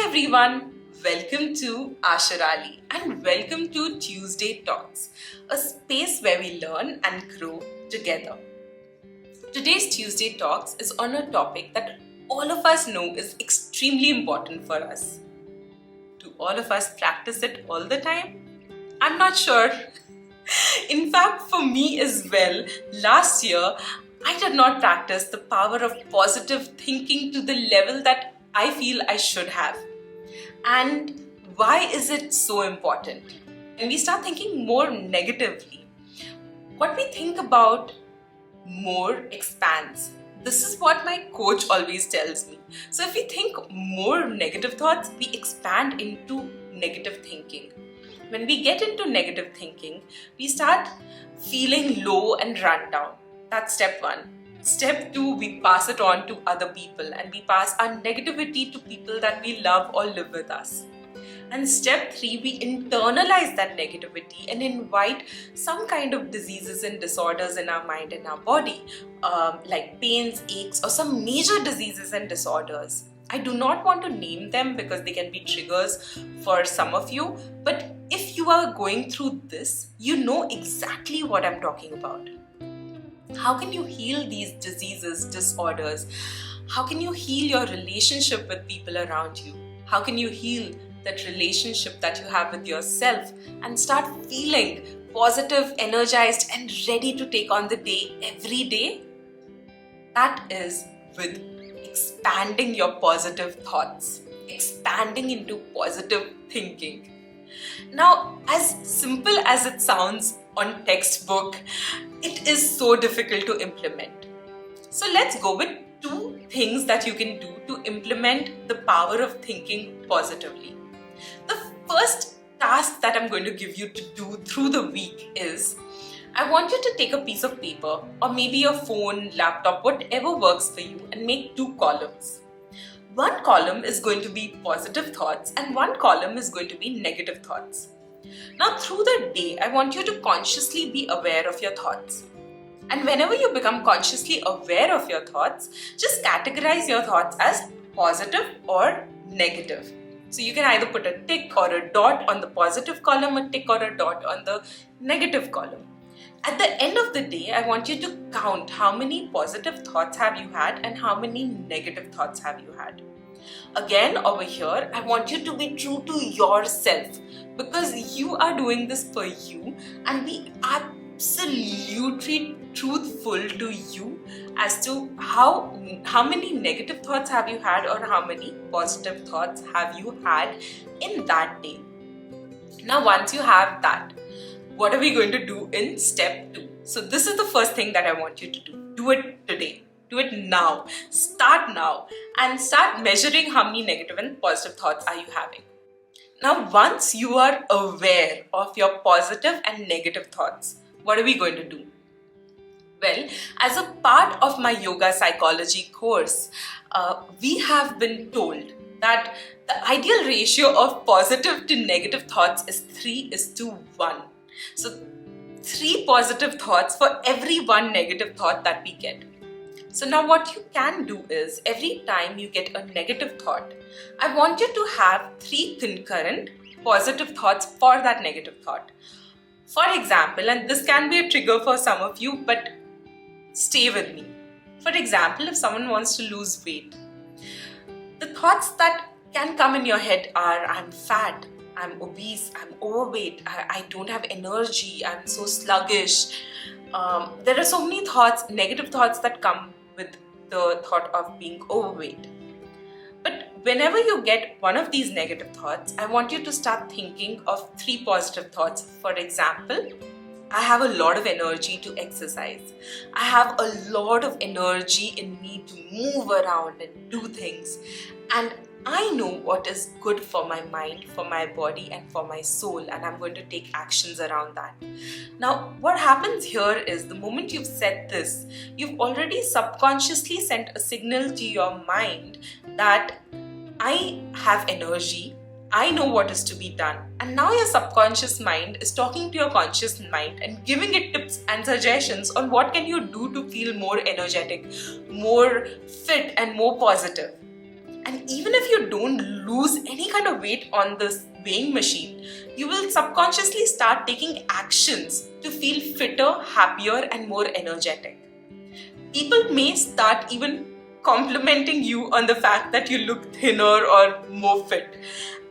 Hi everyone, welcome to Ashirali and welcome to Tuesday Talks, a space where we learn and grow together. Today's Tuesday Talks is on a topic that all of us know is extremely important for us. Do all of us practice it all the time? I'm not sure. In fact, for me as well, last year I did not practice the power of positive thinking to the level that I feel I should have. And why is it so important? When we start thinking more negatively, what we think about more expands. This is what my coach always tells me. So if we think more negative thoughts, we expand into negative thinking. When we get into negative thinking, we start feeling low and run down. That's step one. Step two, we pass it on to other people and we pass our negativity to people that we love or live with us. And step three, we internalize that negativity and invite some kind of diseases and disorders in our mind and our body, like pains, aches, or some major diseases and disorders. I do not want to name them because they can be triggers for some of you, but if you are going through this, you know exactly what I'm talking about. How can you heal these diseases, disorders? How can you heal your relationship with people around you? How can you heal that relationship that you have with yourself and start feeling positive, energized, and ready to take on the day every day? That is with expanding your positive thoughts, expanding into positive thinking. Now, as simple as it sounds on textbook, it is so difficult to implement. So let's go with two things that you can do to implement the power of thinking positively. The first task that I'm going to give you to do through the week is, I want you to take a piece of paper or maybe your phone, laptop, whatever works for you, and make two columns. One column is going to be positive thoughts and one column is going to be negative thoughts. Now through the day, I want you to consciously be aware of your thoughts. And whenever you become consciously aware of your thoughts, just categorize your thoughts as positive or negative. So you can either put a tick or a dot on the positive column, a tick or a dot on the negative column. At the end of the day, I want you to count how many positive thoughts have you had and how many negative thoughts have you had. Again, over here, I want you to be true to yourself because you are doing this for you and be absolutely truthful to you as to how many negative thoughts have you had or how many positive thoughts have you had in that day. Now, once you have that, what are we going to do in step 2? So this is the first thing that I want you to do. Do it today. Do it now. Start now and start measuring how many negative and positive thoughts are you having. Now, once you are aware of your positive and negative thoughts, what are we going to do? Well, as a part of my yoga psychology course, we have been told that the ideal ratio of positive to negative thoughts is 3:1. So 3 positive thoughts for every 1 negative thought that we get. So now what you can do is, every time you get a negative thought, I want you to have 3 concurrent positive thoughts for that negative thought. For example, and this can be a trigger for some of you, but stay with me. For example, if someone wants to lose weight, the thoughts that can come in your head are, I'm fat, I'm obese, I'm overweight, I don't have energy, I'm so sluggish. There are so many thoughts, negative thoughts that come with the thought of being overweight. But whenever you get one of these negative thoughts, I want you to start thinking of 3 positive thoughts. For example, I have a lot of energy to exercise. I have a lot of energy in me to move around and do things. And I know what is good for my mind, for my body, and for my soul, and I'm going to take actions around that. Now, what happens here is, the moment you've said this, you've already subconsciously sent a signal to your mind that I have energy, I know what is to be done. And now your subconscious mind is talking to your conscious mind and giving it tips and suggestions on what can you do to feel more energetic, more fit, and more positive. And even if you don't lose any kind of weight on this weighing machine, you will subconsciously start taking actions to feel fitter, happier, and more energetic. People may start even complimenting you on the fact that you look thinner or more fit,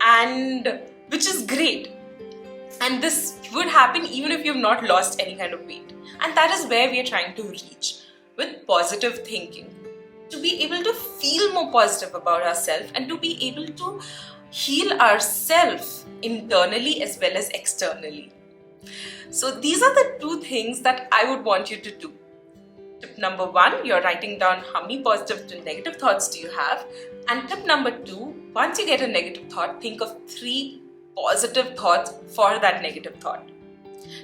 and which is great. And this would happen even if you've not lost any kind of weight. And that is where we are trying to reach with positive thinking, to be able to feel more positive about ourselves and to be able to heal ourselves internally as well as externally. So these are the two things that I would want you to do. Tip number 1, you're writing down how many positive to negative thoughts do you have. And tip number 2, once you get a negative thought, think of 3 positive thoughts for that negative thought.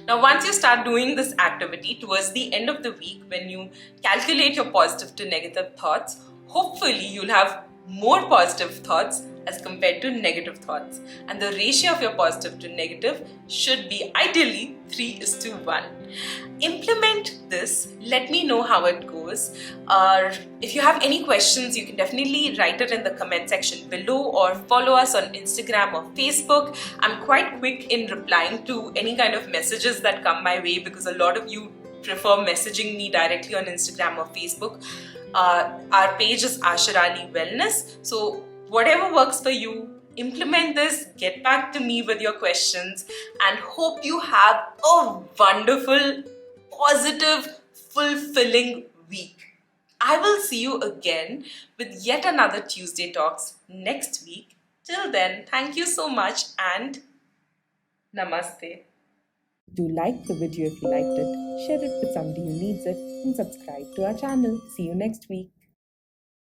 Now, once you start doing this activity towards the end of the week, when you calculate your positive to negative thoughts, hopefully you'll have more positive thoughts as compared to negative thoughts. And the ratio of your positive to negative should be ideally 3:1. Implement this. Let me know how it goes. If you have any questions, you can definitely write it in the comment section below or follow us on Instagram or Facebook. I'm quite quick in replying to any kind of messages that come my way because a lot of you prefer messaging me directly on Instagram or Facebook. Our page is Ashirali Wellness. So whatever works for you, implement this, get back to me with your questions, and hope you have a wonderful, positive, fulfilling week. I will see you again with yet another Tuesday Talks next week. Till then, thank you so much and namaste. Do like the video if you liked it, share it with somebody who needs it, and subscribe to our channel. See you next week.